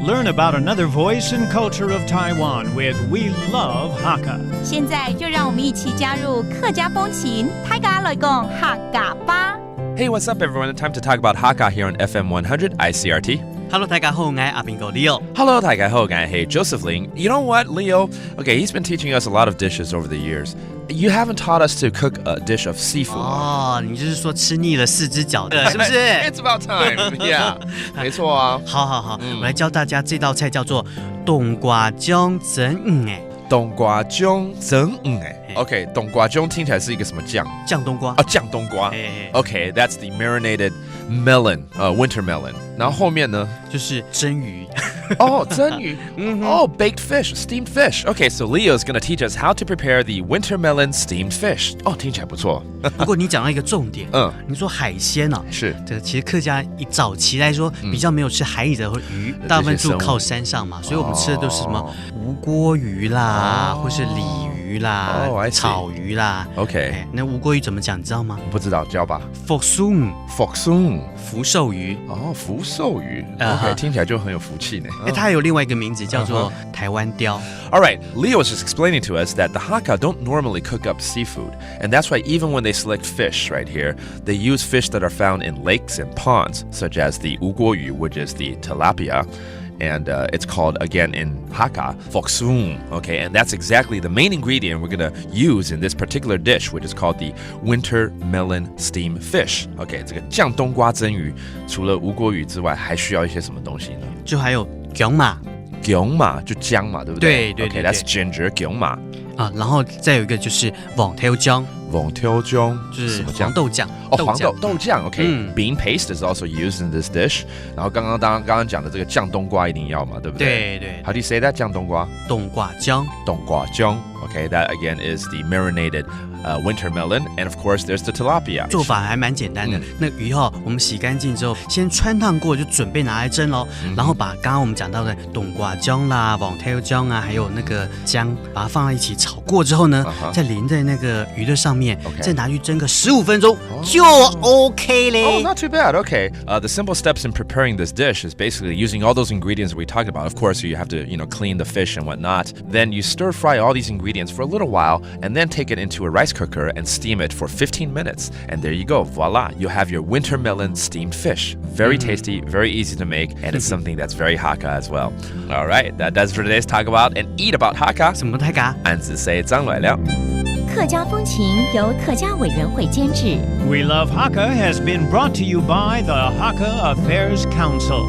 Learn about another voice and culture of Taiwan with We Love Hakka. 现在就让我们一起加入客家风情，大家来讲客家吧。Hey, what's up, everyone? Time to talk about Hakka here on FM 100 ICRT. Hello， 大家好，我係阿邊個 Leo。Hello, 大家好，我係 Joseph Ling. You know what, Leo? Okay, he's been teaching us a lot of dishes over the years. You haven't taught us to cook a dish of seafood. 哦，你就是說吃膩了4隻腳的，是不是？It's about time. Yeah, 沒錯啊。好，我來教大家這道菜叫做冬瓜醬蒸魚哎。冬瓜醬蒸魚哎。Okay, 冬瓜醬聽起來是一個什麼醬？醬冬瓜。醬冬瓜。Okay, that's the marinated melon, winter melon. 然後後面呢？就是蒸魚。蒸魚。baked fish, steamed fish. Okay, so Leo's going to teach us how to prepare the winter melon steamed fish. 聽起來不錯。不過你講到一個重點，你說海鮮啊，是這個其實客家早期來說比較沒有吃海裡的魚，大部分住靠山上嘛，所以我們吃的都是什麼吳郭魚啦，或是鯉魚啦，草魚啦。OK， 那吳郭魚怎麼講你知道嗎？不知道，教吧。福壽福壽魚。福壽魚。OK， 聽起來就很有福氣呢。它有另外一個名字叫做台灣鯛。All right, Leo was just explaining to us that the Hakka don't normally cook up seafood, and that's why even when they select fish right here, they use fish that are found in lakes and ponds, such as the uguoyu, which is the tilapia, and it's called, again, in Hakka, foksung, okay? And that's exactly the main ingredient we're going to use in this particular dish, which is called the winter melon steamed fish. Okay, 这个酱冬瓜蒸鱼，除了吴郭鱼之外，还需要一些什么东西呢？就还有姜嘛。姜嘛就姜嘛，对不对？对。Okay, that's ginger, 姜嘛。然後再有一個就是黃條姜。黃條姜就是黃豆醬。黃豆醬 OK、bean paste is also used in this dish. 然後剛剛講的這個醬冬瓜一定要嘛，對不對？對。How do you say that? 醬冬瓜？冬瓜醬。Okay, that again is the marinated winter melon, and of course there's the tilapia. 做法還蠻簡單的。那魚我們洗乾淨之後，先汆燙過就準備拿來蒸咯。然後把剛剛我們講到的冬瓜醬啦、黃條醬啊，還有那個薑，把它放在一起炒過之後呢，再淋在那個魚的上面，再拿去蒸個15分鐘就 OK 嘞。Oh, not too bad. Okay. The simple steps in preparing this dish is basically using all those ingredients we talked about. Of course, you have to, clean the fish and whatnot. Then you stir fry all these ingredients for a little while, and then take it into a rice cooker and steam it for 15 minutes. And there you go. Voila. You have your winter melon steamed fish. Very tasty, very easy to make, and it's something that's very Hakka as well. All right. That does for today's talk about and eat about Hakka. 什麼Hakka？安子say 張來了。客家風情由客家委員會監製。We Love Hakka has been brought to you by the Hakka Affairs Council.